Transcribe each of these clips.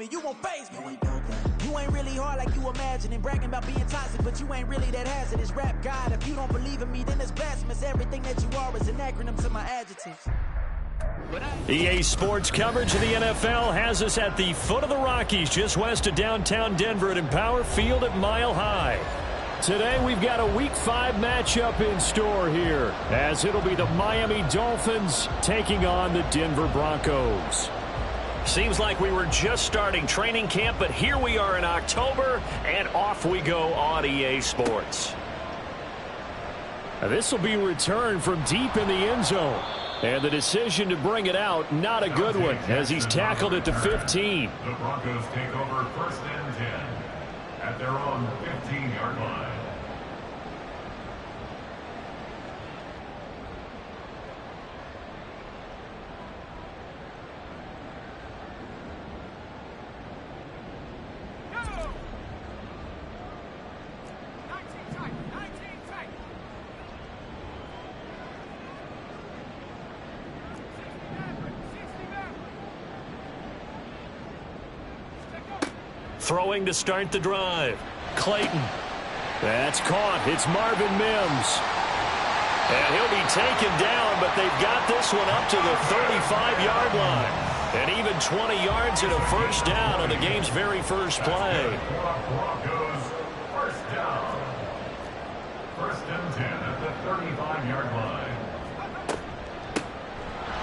me, you won't faze me. You ain't really hard like you imagining. Bragging about being toxic, but you ain't really that hazardous. Rap God, if you don't believe in me, then it's blasphemous. Everything that you are is an acronym to my adjectives. EA Sports coverage of the NFL has us at the foot of the Rockies, just west of downtown Denver at Empower Field at Mile High. Today we've got a Week 5 matchup in store here, as it'll be the Miami Dolphins taking on the Denver Broncos. Seems like we were just starting training camp, but here we are in October, and off we go on EA Sports. This will be returned from deep in the end zone. And the decision to bring it out, not a good one, as he's tackled at the 15. The Broncos take over 1st and 10 at their own 15-yard line. Throwing to start the drive. Clayton. That's caught. It's Marvin Mims. And he'll be taken down, but they've got this one up to the 35-yard line. And even 20 yards and a first down on the game's very first play. Broncos, first down. 1st and 10 at the 35-yard line.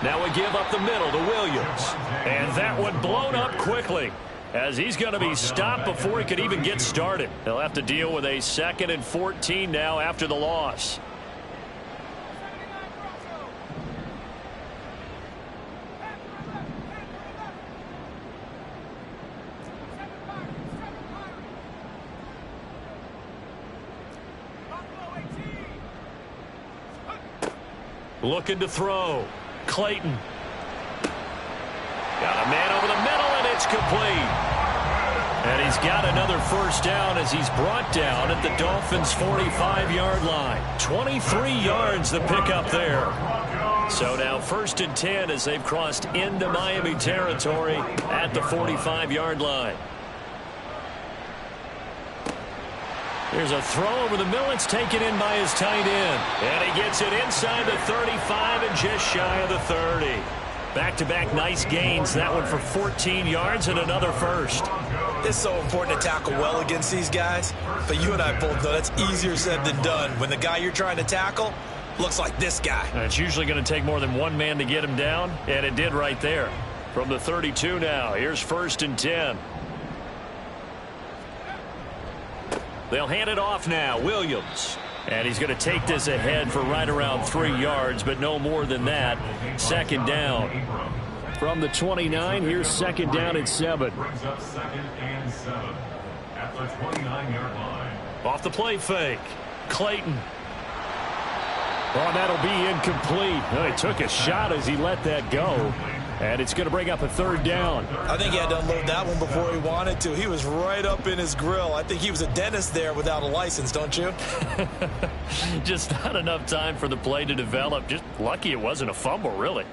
Now we give up the middle to Williams. And that one blown up quickly, as he's going to be stopped before he could even get started. He'll have to deal with a 2nd and 14 now after the loss. Looking to throw. Clayton. Got a man over the middle, and it's complete. And he's got another first down as he's brought down at the Dolphins' 45-yard line. 23 yards the pickup there. So now 1st and 10 as they've crossed into Miami territory at the 45-yard line. There's a throw over the middle. It's taken in by his tight end. And he gets it inside the 35 and just shy of the 30. Back-to-back nice gains. That one for 14 yards and another first. It's so important to tackle well against these guys. But you and I both know that's easier said than done when the guy you're trying to tackle looks like this guy. And it's usually going to take more than one man to get him down, and it did right there. From the 32 now, here's 1st and 10. They'll hand it off now. Williams. And he's going to take this ahead for right around 3 yards, but no more than that. 2nd down. From the 29, here's 2nd down at 7. Brings up 2nd and 7 at the 29-yard line. Off the play fake. Clayton. Oh, that'll be incomplete. Oh, he took a shot as he let that go. And it's going to bring up a 3rd down. I think he had to unload that one before he wanted to. He was right up in his grill. I think he was a dentist there without a license, don't you? Just not enough time for the play to develop. Just lucky it wasn't a fumble, really.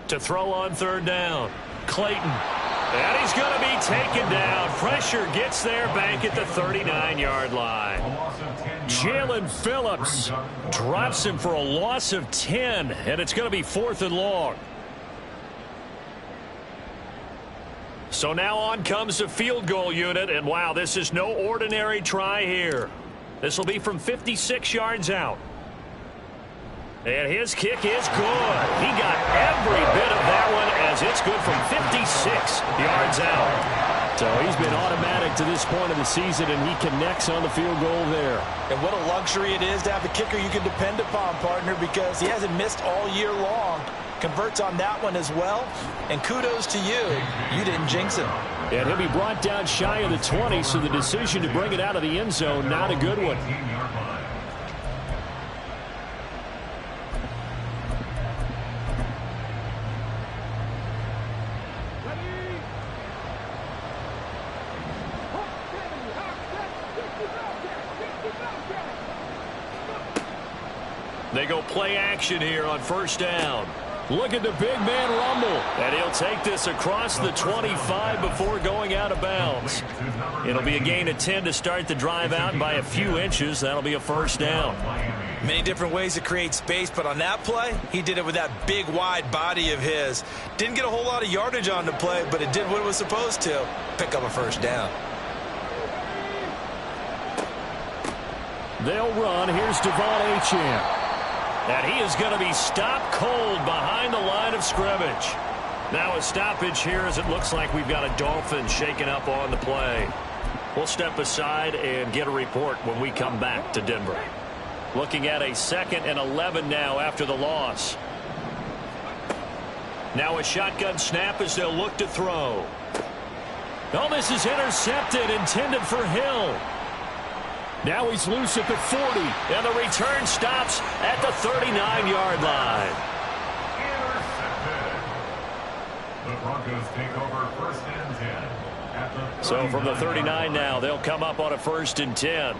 To throw on 3rd down. Clayton. And he's going to be taken down. Pressure gets there back at the 39-yard line. Jalen Phillips drops him for a loss of 10, and it's going to be 4th and long. So now on comes the field goal unit, and wow, this is no ordinary try here. This will be from 56 yards out. And his kick is good. He got every bit of that one as it's good from 56 yards out. So he's been automatic to this point of the season, and he connects on the field goal there. And what a luxury it is to have a kicker you can depend upon, partner, because he hasn't missed all year long. Converts on that one as well. And kudos to you. You didn't jinx him. And he'll be brought down shy of the 20, so the decision to bring it out of the end zone, not a good one. They go play action here on first down. Look at the big man rumble. And he'll take this across the 25 before going out of bounds. It'll be a gain of 10 to start the drive out. By a few inches, that'll be a first down. Many different ways to create space, but on that play, he did it with that big, wide body of his. Didn't get a whole lot of yardage on the play, but it did what it was supposed to. Pick up a first down. They'll run. Here's Devon Achane. And he is going to be stopped cold behind the line of scrimmage. Now a stoppage here as it looks like we've got a Dolphin shaking up on the play. We'll step aside and get a report when we come back to Denver. Looking at a 2nd and 11 now after the loss. Now a shotgun snap as they'll look to throw. Oh, this is intercepted, intended for Hill. Now he's loose at the 40. And the return stops at the 39-yard line. Intercepted. The Broncos take over 1st and 10. At the So from the 39 now, they'll come up on a 1st and 10.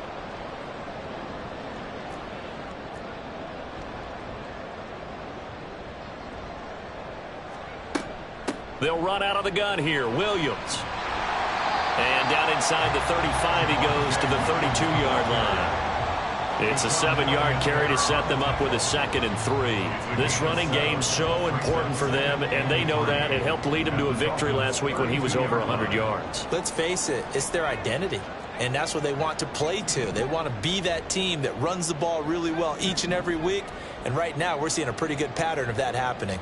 They'll run out of the gun here. Williams. And down inside the 35, he goes to the 32-yard line. It's a 7-yard carry to set them up with a 2nd and 3. This running game's so important for them, and they know that. It helped lead them to a victory last week when he was over 100 yards. Let's face it, it's their identity, and that's what they want to play to. They want to be that team that runs the ball really well each and every week, and right now we're seeing a pretty good pattern of that happening.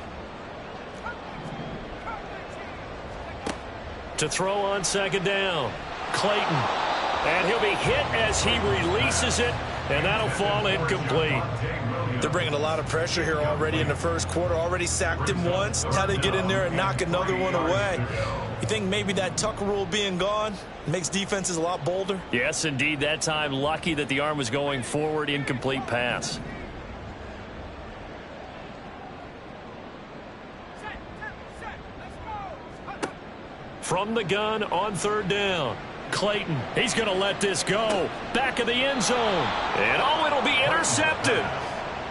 To throw on 2nd down, Clayton. And he'll be hit as he releases it, and that'll fall incomplete. They're bringing a lot of pressure here already in the first quarter. Already sacked him once. Now they get in there and knock another one away. You think maybe that Tucker rule being gone makes defenses a lot bolder? Yes, indeed. That time, lucky that the arm was going forward. Incomplete pass. From the gun on 3rd down. Clayton, he's going to let this go. Back of the end zone. And oh, it'll be intercepted.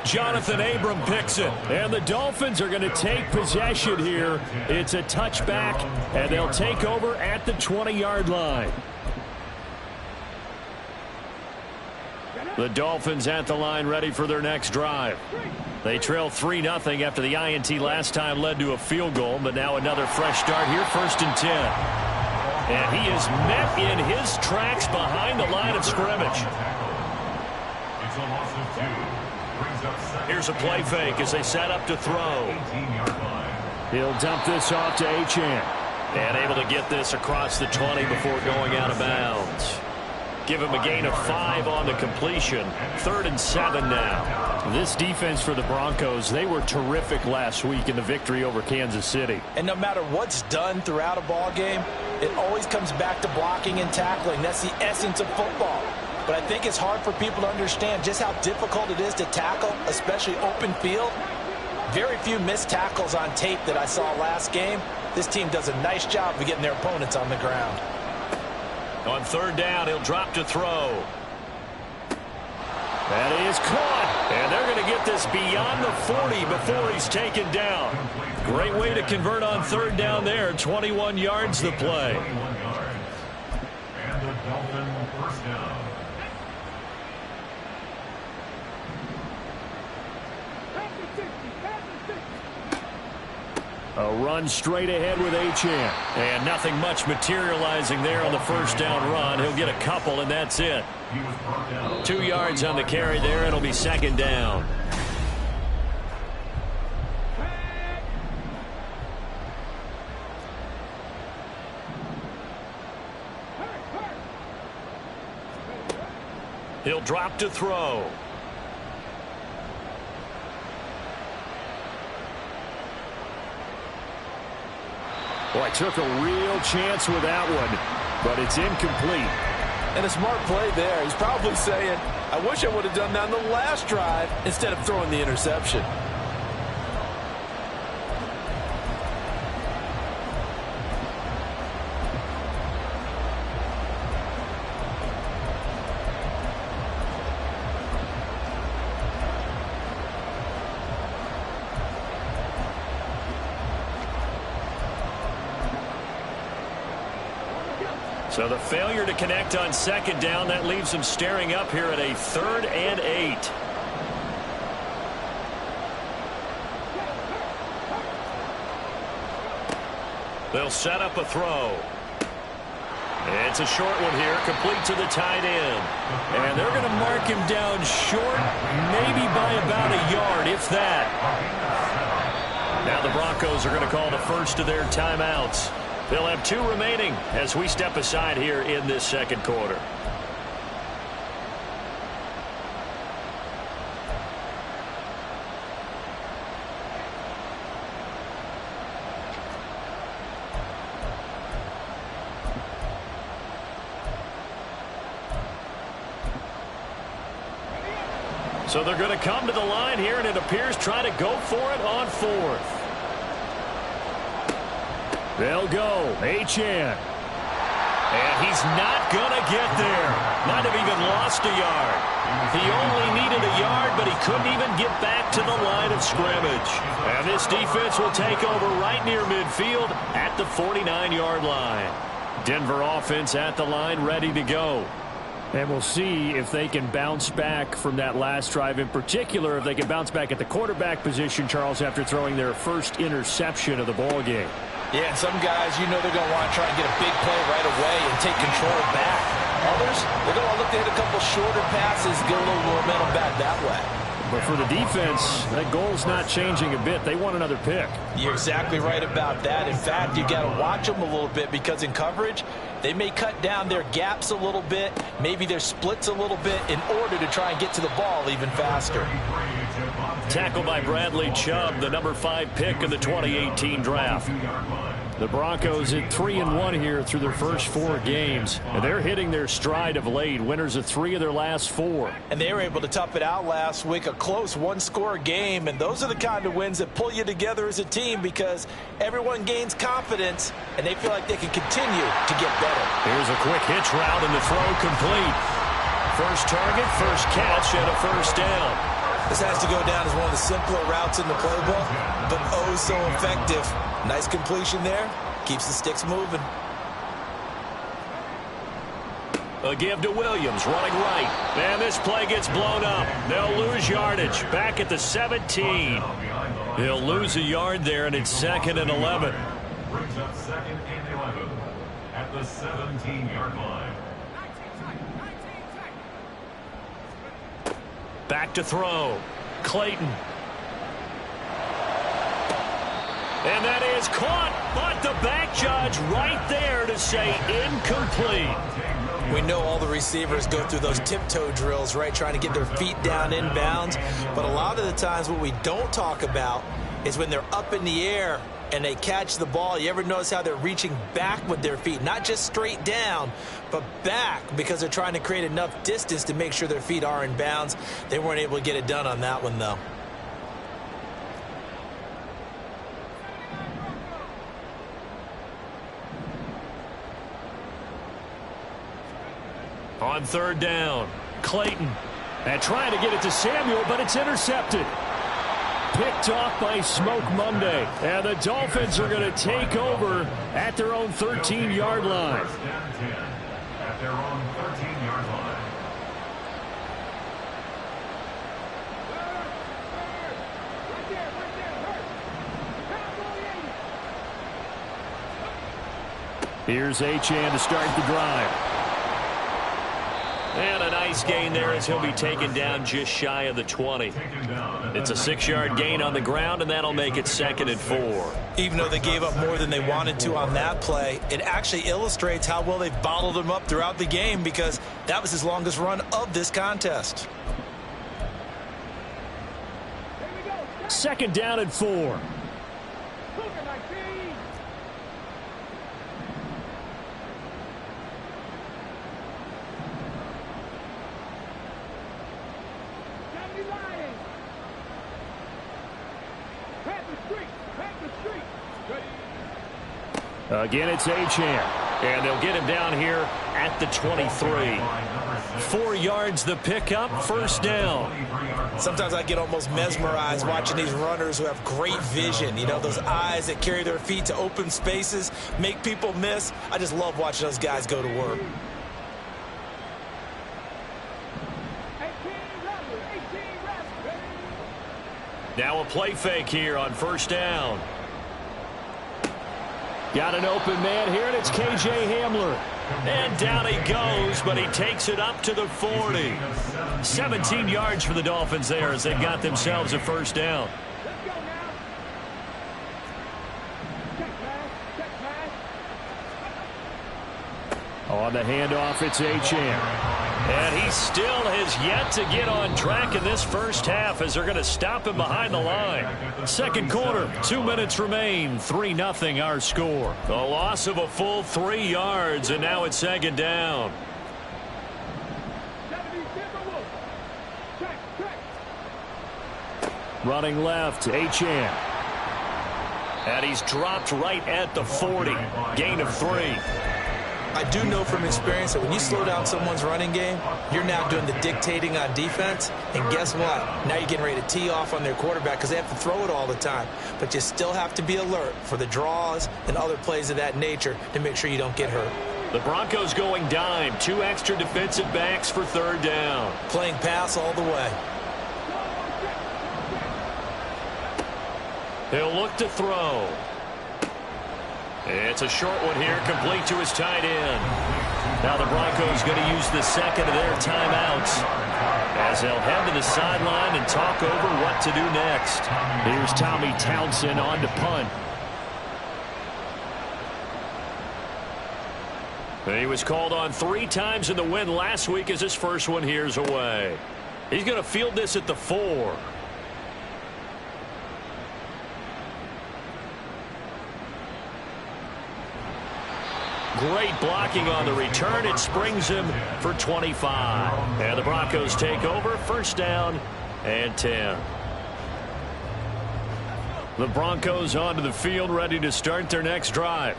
Jonathan Abram picks it. And the Dolphins are going to take possession here. It's a touchback, and they'll take over at the 20-yard line. The Dolphins at the line ready for their next drive. They trail 3-0 after the INT last time led to a field goal, but now another fresh start here, 1st and 10. And he is met in his tracks behind the line of scrimmage. It's a loss of 2. Brings up 2nd. Here's a play fake as they set up to throw. He'll dump this off to Achane. And able to get this across the 20 before going out of bounds. Give him a gain of 5 on the completion. 3rd and 7 now. This defense for the Broncos, they were terrific last week in the victory over Kansas City. And no matter what's done throughout a ball game, it always comes back to blocking and tackling. That's the essence of football. But I think it's hard for people to understand just how difficult it is to tackle, especially open field. Very few missed tackles on tape that I saw last game. This team does a nice job of getting their opponents on the ground. On 3rd down, he'll drop to throw. That is caught. And they're going to get this beyond the 40 before he's taken down. Great way to convert on 3rd down there. 21 yards the play. 21 yards. And the Dolphin 1st down. A run straight ahead with Achane. And nothing much materializing there on the 1st down run. He'll get a couple, and that's it. 2 yards on the carry there. It'll be 2nd down. He'll drop to throw. Boy, took a real chance with that one, but it's incomplete. And a smart play there. He's probably saying, I wish I would have done that on the last drive instead of throwing the interception. So the failure to connect on second down, that leaves them staring up here at a 3rd and 8. They'll set up a throw. It's a short one here, complete to the tight end. And they're going to mark him down short, maybe by about a yard, if that. Now the Broncos are going to call the first of their timeouts. They'll have 2 remaining as we step aside here in this second quarter. So they're going to come to the line here, and it appears try to go for it on 4th. They'll go. Achane. And he's not going to get there. Might have even lost a yard. He only needed a yard, but he couldn't even get back to the line of scrimmage. And this defense will take over right near midfield at the 49-yard line. Denver offense at the line, ready to go. And we'll see if they can bounce back from that last drive. In particular, if they can bounce back at the quarterback position, Charles, after throwing their first interception of the ball game. Yeah, and some guys, you know they're going to want to try and get a big play right away and take control back. Others, they're going to look to hit a couple shorter passes, get a little momentum back that way. But for the defense, that goal's not changing a bit. They want another pick. You're exactly right about that. In fact, you got to watch them a little bit because in coverage, they may cut down their gaps a little bit, maybe their splits a little bit in order to try and get to the ball even faster. Tackled by Bradley Chubb, the number 5 pick in the 2018 draft. The Broncos at 3-1 here through their first 4 games. And they're hitting their stride of late. Winners of 3 of their last 4. And they were able to tough it out last week. A close 1-score game. And those are the kind of wins that pull you together as a team because everyone gains confidence and they feel like they can continue to get better. Here's a quick hitch route and the throw complete. First target, first catch, and a first down. This has to go down as one of the simpler routes in the playbook, but oh so effective. Nice completion there. Keeps the sticks moving. A give to Williams, running right. And this play gets blown up. They'll lose yardage. Back at the 17. He'll lose a yard there, and it's 2nd and 11. Brings up 2nd and 11 at the 17-yard line. Back to throw. Clayton. And that is caught, but the back judge right there to say incomplete. We know all the receivers go through those tiptoe drills, right, trying to get their feet down inbounds. But a lot of the times what we don't talk about is when they're up in the air and they catch the ball. You ever notice how they're reaching back with their feet? Not just straight down, but back because they're trying to create enough distance to make sure their feet are in bounds. They weren't able to get it done on that one, though. On 3rd down, Clayton. And trying to get it to Samuel, but it's intercepted. Picked off by Smoke Monday. And the Dolphins are going to take over at their own 13-yard line. First and 10 at their own 13-yard line. Here's Achane to start the drive. And a nice gain there as he'll be taken down just shy of the 20. It's a 6-yard gain on the ground, and that'll make it 2nd and 4. Even though they gave up more than they wanted to on that play, it actually illustrates how well they've bottled him up throughout the game because that was his longest run of this contest. 2nd down and 4. Again, it's Achane. And they'll get him down here at the 23. 4 yards the pickup, first down. Sometimes I get almost mesmerized watching these runners who have great vision. You know, those eyes that carry their feet to open spaces, make people miss. I just love watching those guys go to work. Now a play fake here on first down. Got an open man here, and it's K.J. Hamler. And down he goes, but he takes it up to the 40. 17 yards for the Dolphins there as they got themselves a first down. On the handoff, it's Achane. And he still has yet to get on track in this first half as they're going to stop him behind the line. Second quarter, 2 minutes remain, 3-0 our score. The loss of a full 3 yards, and now it's second down. Running left, Achane. And he's dropped right at the 40. Gain of 3. I do know from experience that when you slow down someone's running game, you're now doing the dictating on defense. And guess what? Now you're getting ready to tee off on their quarterback because they have to throw it all the time. But you still have to be alert for the draws and other plays of that nature to make sure you don't get hurt. The Broncos going dime. 2 extra defensive backs for third down. Playing pass all the way. He'll look to throw. It's a short one here, complete to his tight end. Now the Broncos going to use the second of their timeouts as they'll head to the sideline and talk over what to do next. Here's Tommy Townsend on to punt. He was called on 3 times in the win last week as his first one here's away. He's going to field this at the 4. Great blocking on the return. It springs him for 25. And the Broncos take over. First down and 10. The Broncos onto the field, ready to start their next drive.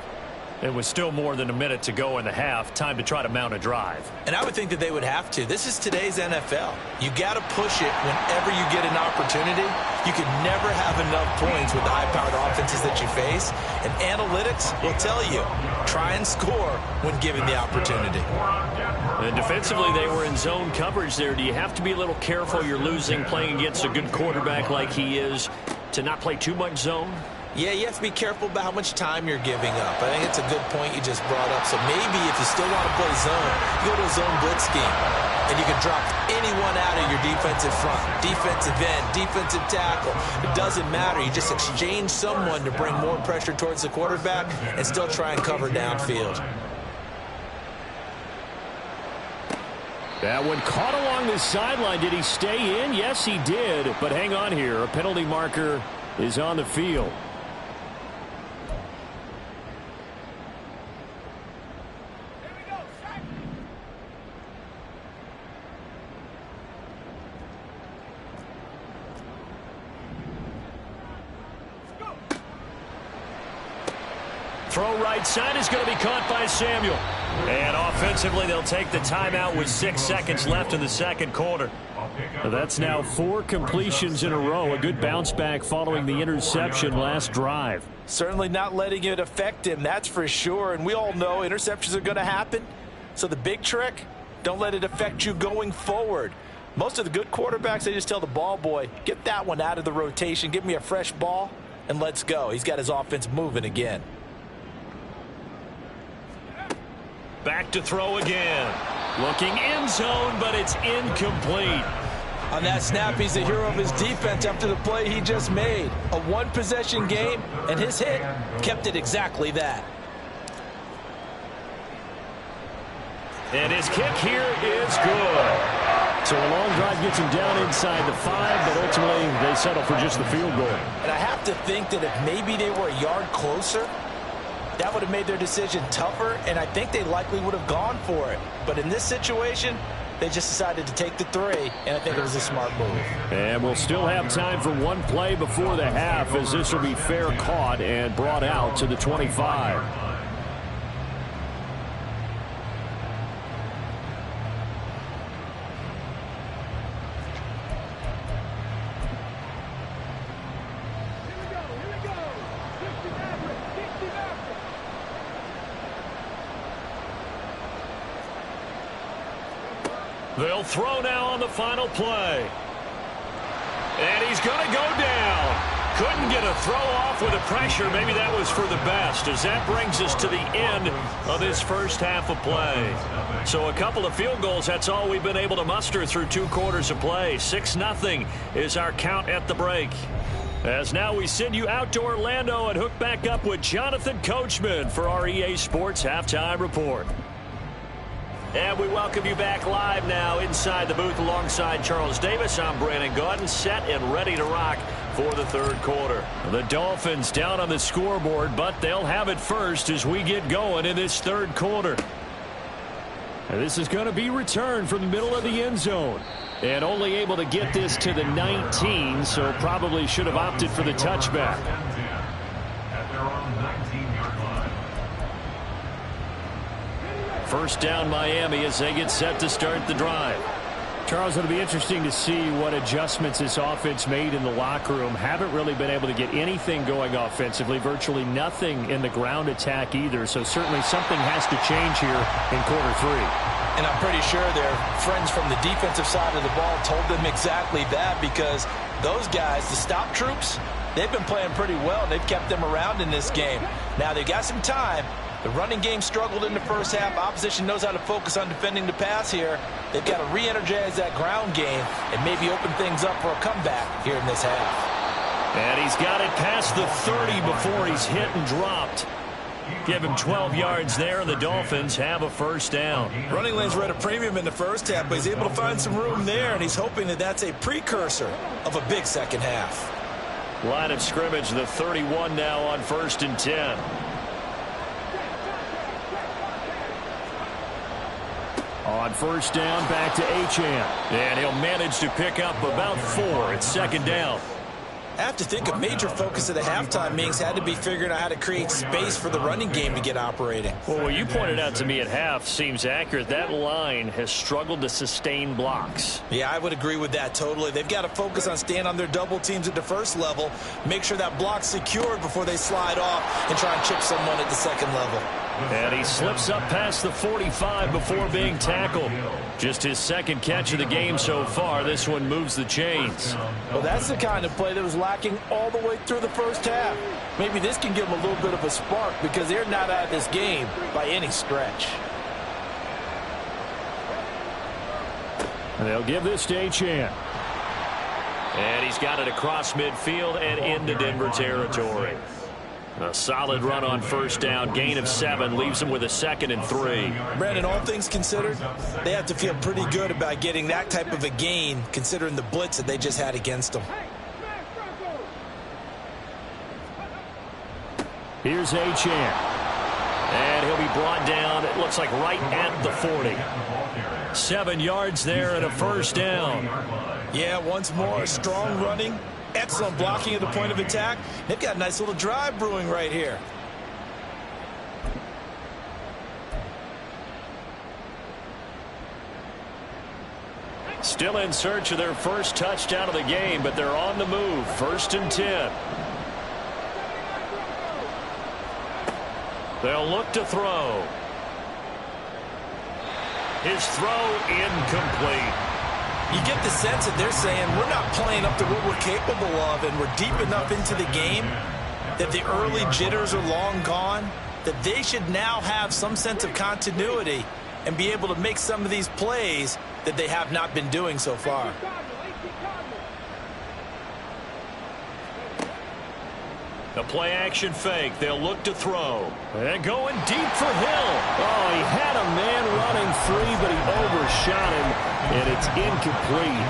It was still more than a minute to go in the half. Time to try to mount a drive. And I would think that they would have to. This is today's NFL. You got to push it whenever you get an opportunity. You can never have enough points with the high-powered offenses that you face. And analytics will tell you, try and score when given the opportunity. And defensively, they were in zone coverage there. Do you have to be a little careful? You're losing playing against a good quarterback like he is to not play too much zone? Yeah, you have to be careful about how much time you're giving up. I think it's a good point you just brought up. So maybe if you still want to play zone, you go to a zone blitz scheme. And you can drop anyone out of your defensive front. Defensive end, defensive tackle. It doesn't matter. You just exchange someone to bring more pressure towards the quarterback and still try and cover downfield. That one caught along the sideline. Did he stay in? Yes, he did. But hang on here. A penalty marker is on the field. Throw right side is going to be caught by Samuel. And offensively, they'll take the timeout with 6 seconds left in the second quarter. That's now 4 completions in a row. A good bounce back following the interception last drive. Certainly not letting it affect him, that's for sure. And we all know interceptions are going to happen. So the big trick, don't let it affect you going forward. Most of the good quarterbacks, they just tell the ball boy, get that one out of the rotation, give me a fresh ball, and let's go. He's got his offense moving again. Back to throw again. Looking end zone, but it's incomplete. On that snap, he's the hero of his defense after the play he just made. A one-possession game, and his hit kept it exactly that. And his kick here is good. So a long drive gets him down inside the 5, but ultimately they settle for just the field goal. And I have to think that if maybe they were a yard closer, that would have made their decision tougher, and I think they likely would have gone for it. But in this situation, they just decided to take the 3, and I think it was a smart move. And we'll still have time for one play before the half, as this will be fair caught and brought out to the 25. They'll throw now on the final play. And he's going to go down. Couldn't get a throw off with the pressure. Maybe that was for the best, as that brings us to the end of this first half of play. So a couple of field goals, that's all we've been able to muster through 2 quarters of play. 6-0 is our count at the break. As now we send you out to Orlando and hook back up with Jonathan Coachman for our EA Sports Halftime Report. And we welcome you back live now inside the booth alongside Charles Davis. I'm Brandon Gaudin, set and ready to rock for the third quarter. The Dolphins down on the scoreboard, but they'll have it first as we get going in this third quarter. And this is going to be returned from the middle of the end zone. And only able to get this to the 19, so probably should have opted for the touchback. At their own 19-yard line. First down Miami as they get set to start the drive. Charles, it'll be interesting to see what adjustments this offense made in the locker room. Haven't really been able to get anything going offensively. Virtually nothing in the ground attack either. So certainly something has to change here in quarter 3. And I'm pretty sure their friends from the defensive side of the ball told them exactly that, because those guys, the stop troops, they've been playing pretty well. They've kept them around in this game. Now they've got some time. The running game struggled in the first half. Opposition knows how to focus on defending the pass here. They've got to re-energize that ground game and maybe open things up for a comeback here in this half. And he's got it past the 30 before he's hit and dropped. Give him 12 yards there, and the Dolphins have a first down. Running lanes were at a premium in the first half, but he's able to find some room there, and he's hoping that that's a precursor of a big second half. Line of scrimmage, the 31 now on 1st and 10. On first down, back to Achane. And he'll manage to pick up about 4. It's second down. I have to think a major focus of the halftime meetings had to be figuring out how to create space for the running game to get operating. Well, what you pointed out to me at half seems accurate. That line has struggled to sustain blocks. Yeah, I would agree with that totally. They've got to focus on staying on their double teams at the first level, make sure that block's secured before they slide off and try and chip someone at the second level. And he slips up past the 45 before being tackled. Just his second catch of the game so far. This one moves the chains. Well, that's the kind of play that was lacking all the way through the first half. Maybe this can give them a little bit of a spark, because they're not out of this game by any stretch. And they'll give this to Achane. And he's got it across midfield and into Denver territory. A solid run on first down, gain of 7, leaves him with a 2nd and 3. Brandon, all things considered, they have to feel pretty good about getting that type of a gain, considering the blitz that they just had against them. Here's Achane. And he'll be brought down, it looks like right at the 40. 7 yards there and a first down. Yeah, once more, strong running. Excellent blocking at the point of attack. They've got a nice little drive brewing right here. Still in search of their first touchdown of the game, but they're on the move. 1st and 10. They'll look to throw. His throw incomplete. You get the sense that they're saying we're not playing up to what we're capable of, and we're deep enough into the game that the early jitters are long gone, that they should now have some sense of continuity and be able to make some of these plays that they have not been doing so far. A play action fake. They'll look to throw. And going deep for Hill. Oh, he had a man running free, but he overshot him, and it's incomplete.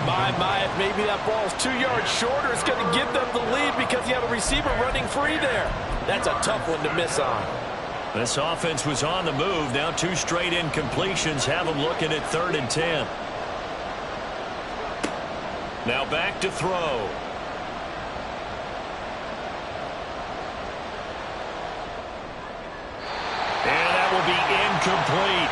My, if maybe that ball's 2 yards shorter, it's going to give them the lead because you have a receiver running free there. That's a tough one to miss on. This offense was on the move. Now 2 straight incompletions have them looking at 3rd and 10. Now back to throw. And that will be incomplete.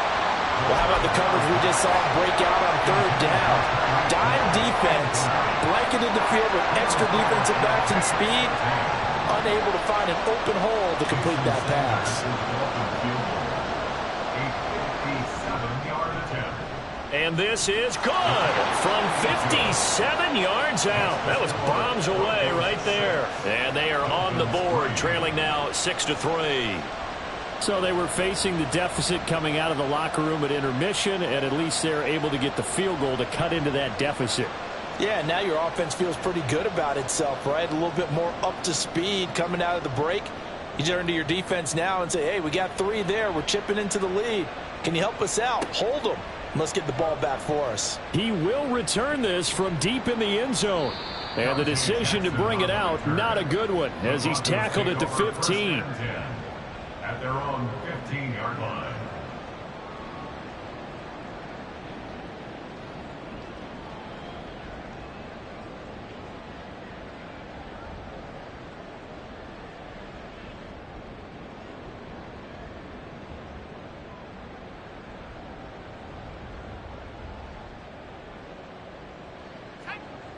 Well, how about the coverage we just saw break out on 3rd down? Dime defense, blanketed the field with extra defensive backs and speed, unable to find an open hole to complete that pass. And this is good from 57 yards out. That was bombs away right there. And they are on the board, trailing now 6-3. So they were facing the deficit coming out of the locker room at intermission, and at least they're able to get the field goal to cut into that deficit. Yeah, now your offense feels pretty good about itself, right? A little bit more up to speed coming out of the break. You turn to your defense now and say, hey, we got 3 there. We're chipping into the lead. Can you help us out? Hold them. Let's get the ball back for us. He will return this from deep in the end zone. And the decision to bring it out, not a good one, as he's tackled at the 15. At their own 15-yard line.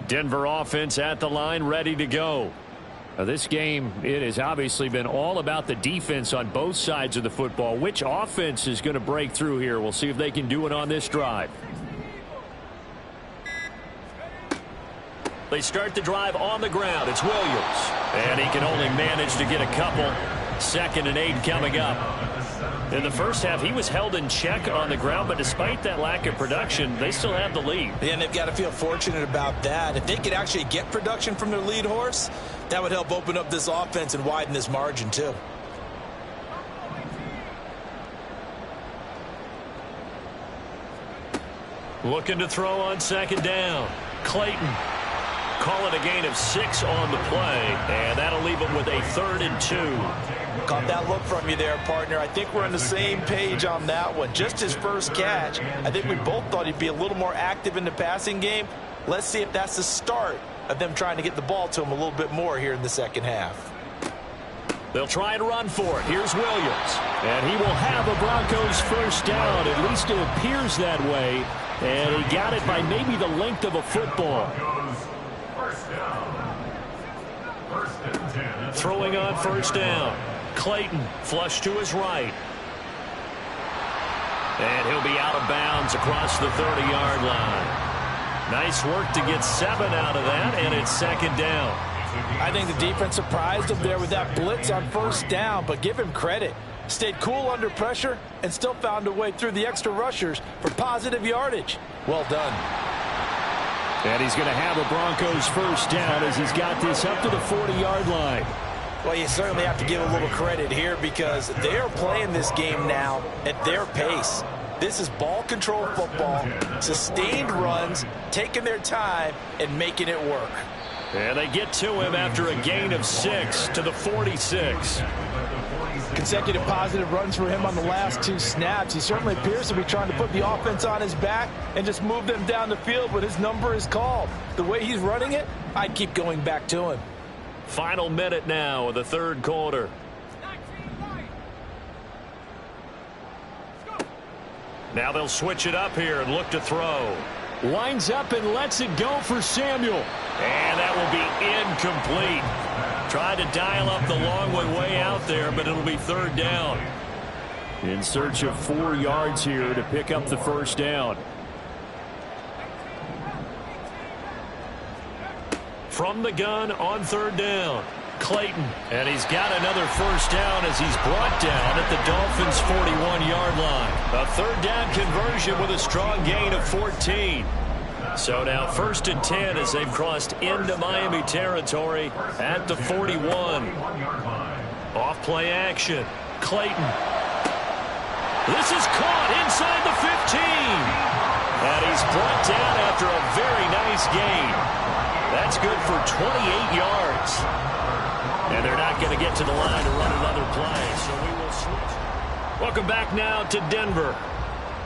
Denver offense at the line, ready to go. This game, it has obviously been all about the defense on both sides of the football. Which offense is going to break through here? We'll see if they can do it on this drive. They start the drive on the ground. It's Williams. And he can only manage to get a couple. 2nd and 8 coming up. In the first half, he was held in check on the ground, but despite that lack of production, they still have the lead. And they've got to feel fortunate about that. If they could actually get production from their lead horse, that would help open up this offense and widen this margin, too. Looking to throw on 2nd down. Clayton. Call it a gain of 6 on the play, and that'll leave them with a 3rd and 2. Caught that look from you there, partner. I think we're on the same page on that one. Just his first catch. I think we both thought he'd be a little more active in the passing game. Let's see if that's the start of them trying to get the ball to him a little bit more here in the second half. They'll try and run for it. Here's Williams. And he will have a Broncos first down. At least it appears that way. And he got it by maybe the length of a football. Throwing on 1st down. Clayton flush to his right. And he'll be out of bounds across the 30-yard line. Nice work to get 7 out of that, and it's 2nd down. I think the defense surprised him there with that blitz on 1st down, but give him credit. Stayed cool under pressure and still found a way through the extra rushers for positive yardage. Well done. And he's going to have a Broncos first down as he's got this up to the 40-yard line. Well, you certainly have to give a little credit here because they're playing this game now at their pace. This is ball control football, sustained runs, taking their time and making it work. And they get to him after a gain of 6 to the 46. Consecutive positive runs for him on the last 2 snaps. He certainly appears to be trying to put the offense on his back and just move them down the field, but his number is called. The way he's running it, I'd keep going back to him. Final minute now of the 3rd quarter. Now they'll switch it up here and look to throw. Lines up and lets it go for Samuel. And that will be incomplete. Tried to dial up the long one way out there, but it'll be 3rd down. In search of 4 yards here to pick up the first down. From the gun on 3rd down. Clayton. And he's got another first down as he's brought down at the Dolphins' 41-yard line. A 3rd down conversion with a strong gain of 14. So now 1st and 10 as they've crossed into Miami territory at the 41. Off play action. Clayton. This is caught inside the 15. And he's brought down after a very nice gain. That's good for 28 yards. And they're not going to get to the line to run another play, so we will switch. Welcome back now to Denver.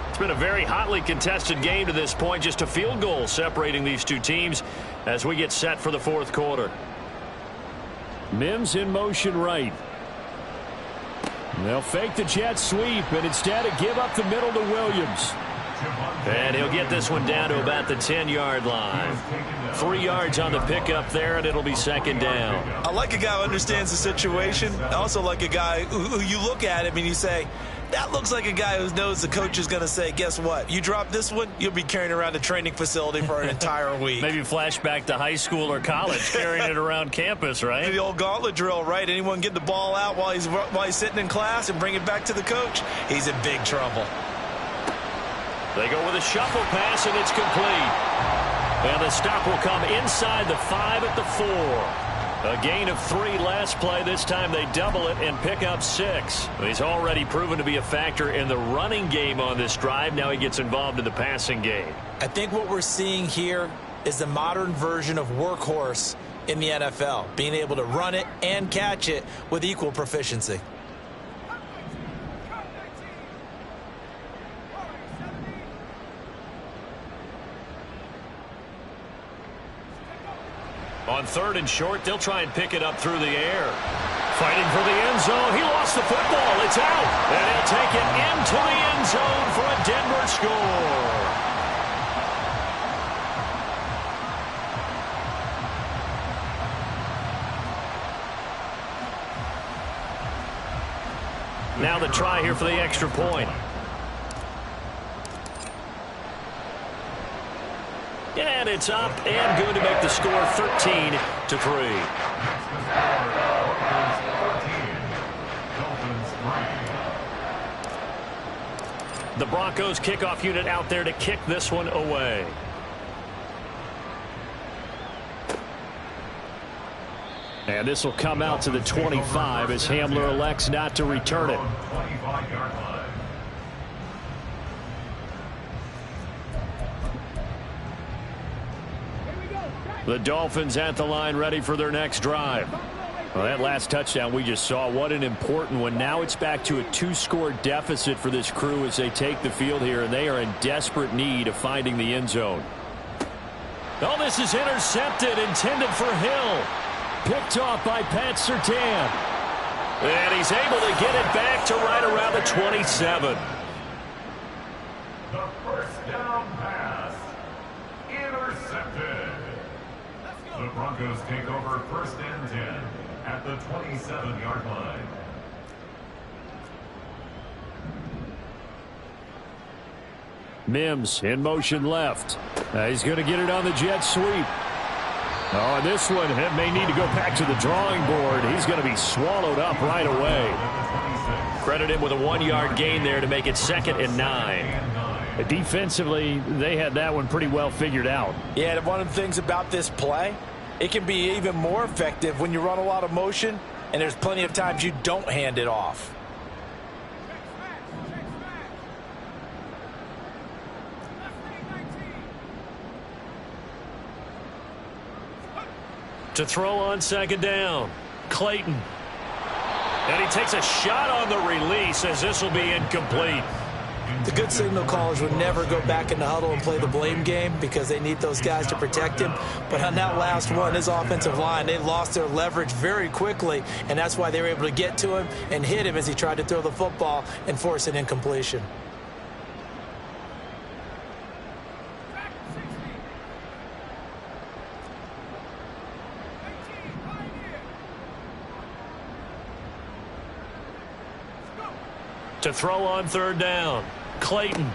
It's been a very hotly contested game to this point. Just a field goal separating these two teams as we get set for the 4th quarter. Mims in motion right. They'll fake the jet sweep and instead give up the middle to Williams. And he'll get this one down to about the 10-yard line. 3 yards on the pickup there, and it'll be 2nd down. I like a guy who understands the situation. I also like a guy who you look at him and you say, That looks like a guy who knows the coach is going to say, guess what? You drop this one, you'll be carrying around the training facility for an entire week. Maybe flashback to high school or college, carrying it around campus, right? The old gauntlet drill, right? Anyone get the ball out while he's sitting in class and bring it back to the coach? He's in big trouble. They go with a shuffle pass, and it's complete. And the stop will come inside the 5 at the 4. A gain of 3 last play. This time they double it and pick up 6. He's already proven to be a factor in the running game on this drive. Now he gets involved in the passing game. I think what we're seeing here is the modern version of workhorse in the NFL, being able to run it and catch it with equal proficiency. On 3rd and short, they'll try and pick it up through the air. Fighting for the end zone. He lost the football. It's out. And he'll take it into the end zone for a Denver score. Now the try here for the extra point. And it's up and good to make the score 13-3. The Broncos kickoff unit out there to kick this one away. And this will come out to the 25 as Hamler elects not to return it. The Dolphins at the line ready for their next drive. Well, that last touchdown we just saw, what an important one. Now it's back to a 2-score deficit for this crew as they take the field here, and they are in desperate need of finding the end zone. Oh, this is intercepted, intended for Hill. Picked off by Pat Surtain. And he's able to get it back to right around the 27. The first down pass intercepted. The Broncos take over 1st and 10 at the 27-yard line. Mims in motion left. He's going to get it on the jet sweep. Oh, and this one may need to go back to the drawing board. He's going to be swallowed up right away. Credit him with a 1-yard gain there to make it 2nd and 9. Defensively, they had that one pretty well figured out. Yeah, and one of the things about this play, it can be even more effective when you run a lot of motion, and there's plenty of times you don't hand it off. To throw on 2nd down, Clayton. And he takes a shot on the release as this will be incomplete. The good signal callers would never go back in the huddle and play the blame game because they need those guys to protect him. But on that last one, his offensive line, they lost their leverage very quickly, and that's why they were able to get to him and hit him as he tried to throw the football and force an incompletion. To throw on 3rd down, Clayton.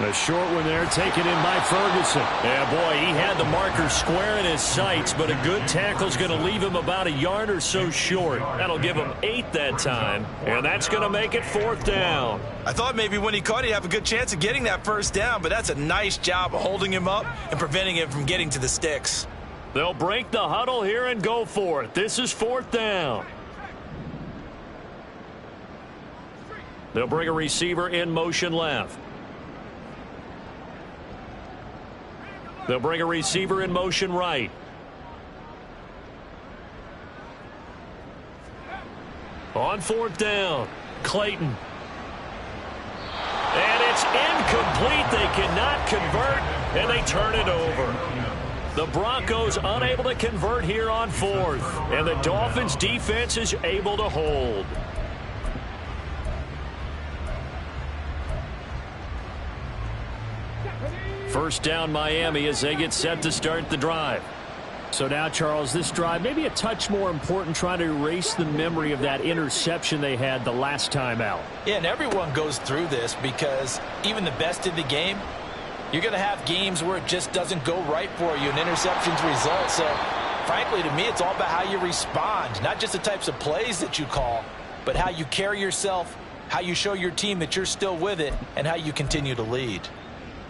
A short one there, taken in by Ferguson. Yeah, boy, he had the marker square in his sights, but a good tackle's going to leave him about a yard or so short. That'll give him 8 that time, and that's going to make it 4th down. I thought maybe when he caught it, he'd have a good chance of getting that 1st down, but that's a nice job of holding him up and preventing him from getting to the sticks. They'll break the huddle here and go for it. This is 4th down. They'll bring a receiver in motion left. They'll bring a receiver in motion right. On 4th down, Clayton. And it's incomplete. They cannot convert, and they turn it over. The Broncos unable to convert here on 4th, and the Dolphins defense is able to hold. First down Miami as they get set to start the drive. So now, Charles, this drive maybe a touch more important, trying to erase the memory of that interception they had the last time out. Yeah, and everyone goes through this because even the best in the game, you're going to have games where it just doesn't go right for you and interceptions result. So, frankly, to me, it's all about how you respond, not just the types of plays that you call, but how you carry yourself, how you show your team that you're still with it, and how you continue to lead.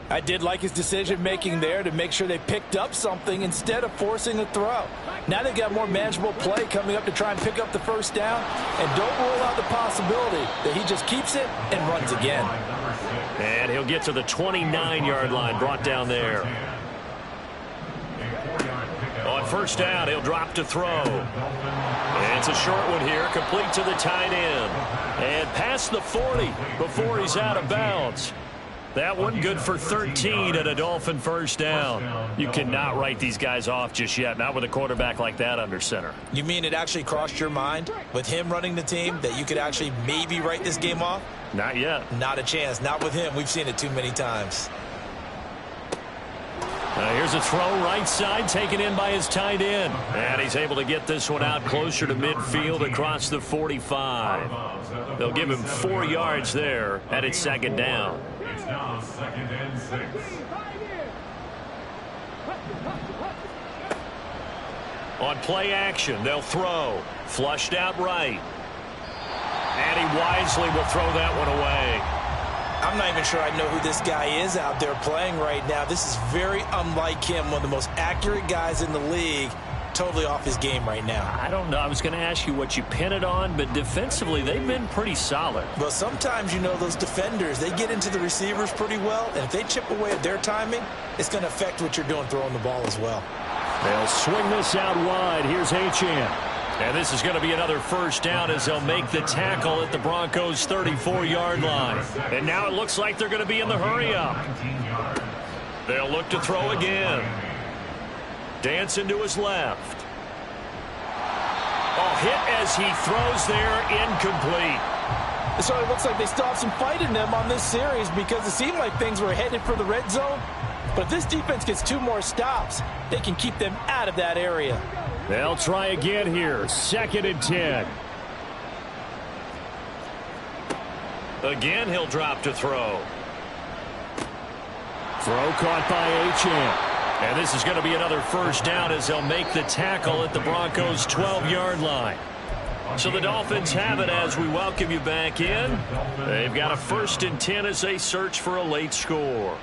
I did like his decision-making there to make sure they picked up something instead of forcing a throw. Now they've got more manageable play coming up to try and pick up the first down, and don't rule out the possibility that he just keeps it and runs again. And he'll get to the 29-yard line, brought down there. On first down, he'll drop to throw. And it's a short one here, complete to the tight end. And past the 40 before he's out of bounds. That one good for 13 and a Dolphin first down. You cannot write these guys off just yet, not with a quarterback like that under center. You mean it actually crossed your mind with him running the team that you could actually maybe write this game off? Not yet. Not a chance. Not with him. We've seen it too many times. Here's a throw right side taken in by his tight end. And he's able to get this one out closer to midfield across the 45. They'll give him 4 yards there, and it's second down. It's now 2nd and 6. On play action, they'll throw. Flushed out right. And he wisely will throw that one away. I'm not even sure I know who this guy is out there playing right now. This is very unlike him, one of the most accurate guys in the league. Totally off his game right now. I don't know. I was going to ask you what you pin it on, but defensively, they've been pretty solid. Well, sometimes, you know, those defenders, they get into the receivers pretty well, and if they chip away at their timing, it's going to affect what you're doing throwing the ball as well. They'll swing this out wide. Here's Achane. And this is going to be another first down as they'll make the tackle at the Broncos' 34-yard line. And now it looks like they're going to be in the hurry-up. They'll look to throw again. Dancing to his left. Oh, hit as he throws there, incomplete. So it looks like they still have some fight in them on this series because it seemed like things were headed for the red zone. But if this defense gets 2 more stops, they can keep them out of that area. They'll try again here. 2nd and 10. Again, he'll drop to throw. Throw caught by Achane. And this is going to be another first down as they'll make the tackle at the Broncos' 12-yard line. So the Dolphins have it as we welcome you back in. They've got a 1st and 10 as they search for a late score.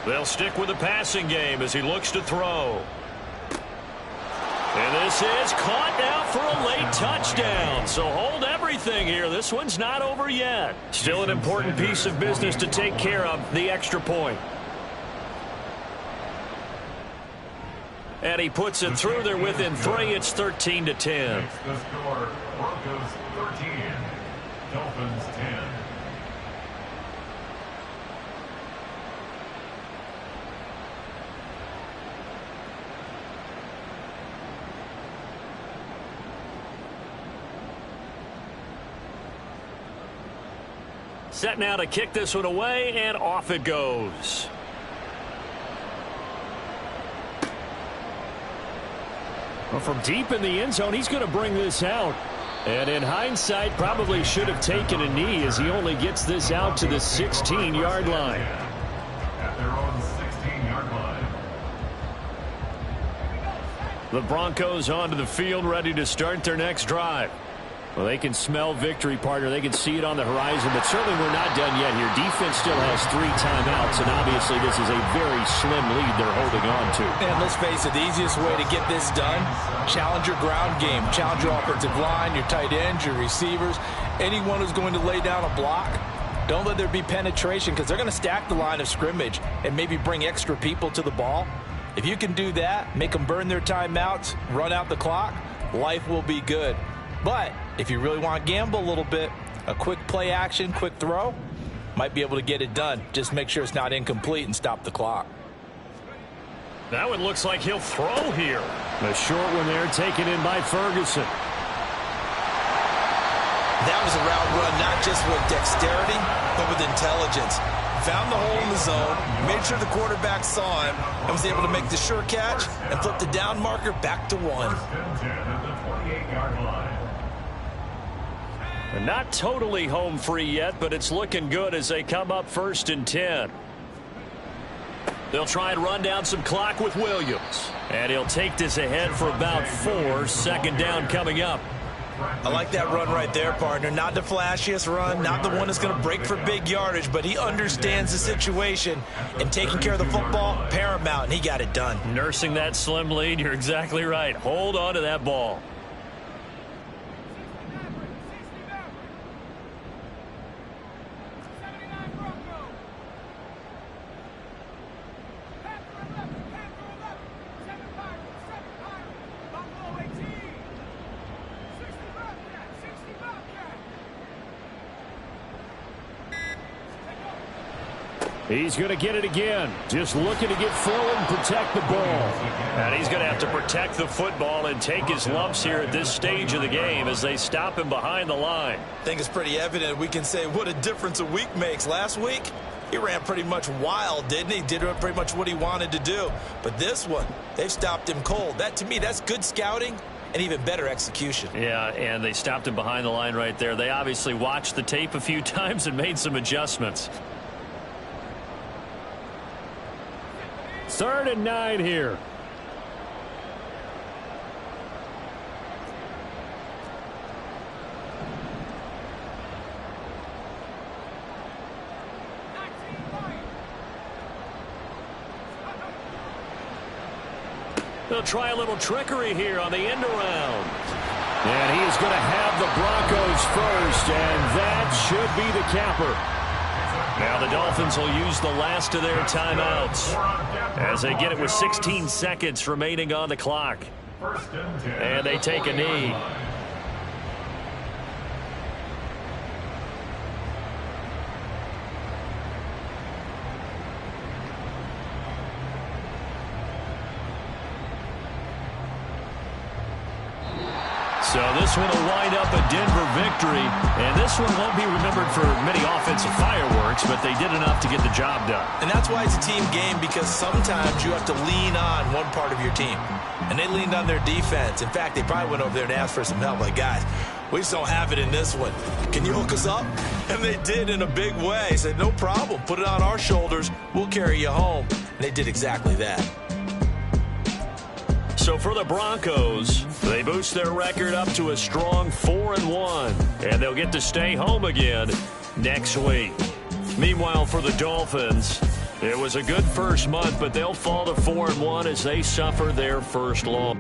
They'll stick with the passing game as he looks to throw. And this is caught now for a late touchdown. So hold everything here. This one's not over yet. Still an important piece of business to take care of, the extra point. And he puts it through there within 3. It's 13-10. The score, Broncos 13, Dolphins 10. Set now to kick this one away, and off it goes. Well, from deep in the end zone, he's going to bring this out. And in hindsight, probably should have taken a knee as he only gets this out to the 16-yard line. At their own 16-yard line. The Broncos onto the field, ready to start their next drive. Well, they can smell victory, partner. They can see it on the horizon, but certainly we're not done yet here. Defense still has 3 timeouts, and obviously this is a very slim lead they're holding on to. And let's face it, the easiest way to get this done, challenge your ground game. Challenge your offensive line, your tight ends, your receivers, anyone who's going to lay down a block. Don't let there be penetration because they're going to stack the line of scrimmage and maybe bring extra people to the ball. If you can do that, make them burn their timeouts, run out the clock, life will be good. But if you really want to gamble a little bit, a quick play action, quick throw, might be able to get it done. Just make sure it's not incomplete and stop the clock. That one looks like he'll throw here. The short one there taken in by Ferguson. That was a route run, not just with dexterity, but with intelligence. Found the hole in the zone, made sure the quarterback saw him, and was able to make the sure catch and flip the down marker back to 1. First and 10 at the 28-yard line. Not totally home free yet, but it's looking good as they come up 1st and 10. They'll try and run down some clock with Williams. And he'll take this ahead for about 4. 2nd down coming up. I like that run right there, partner. Not the flashiest run, not the one that's going to break for big yardage, but he understands the situation, and taking care of the football, paramount, and he got it done. Nursing that slim lead, you're exactly right. Hold on to that ball. He's going to get it again. Just looking to get full and protect the ball. And he's going to have to protect the football and take his lumps here at this stage of the game as they stop him behind the line. I think it's pretty evident. We can say what a difference a week makes. Last week, he ran pretty much wild, didn't he? Did pretty much what he wanted to do. But this one, they've stopped him cold. That, to me, that's good scouting and even better execution. Yeah, and they stopped him behind the line right there. They obviously watched the tape a few times and made some adjustments. 3rd and 9 here. They'll try a little trickery here on the end around. And he is going to have the Broncos first, and that should be the capper. Now the Dolphins will use the last of their timeouts as they get it with 16 seconds remaining on the clock. And they take a knee. So this one will wind up a Denver victory, and this one won't be remembered for many offensive fireworks, but they did enough to get the job done. And that's why it's a team game, because sometimes you have to lean on one part of your team. And they leaned on their defense. In fact, they probably went over there and asked for some help. Like, guys, we just don't have it in this one. Can you hook us up? And they did in a big way. They said, no problem. Put it on our shoulders. We'll carry you home. And they did exactly that. So for the Broncos, they boost their record up to a strong 4-1, and they'll get to stay home again next week. Meanwhile, for the Dolphins, it was a good first month, but they'll fall to 4-1 as they suffer their first loss.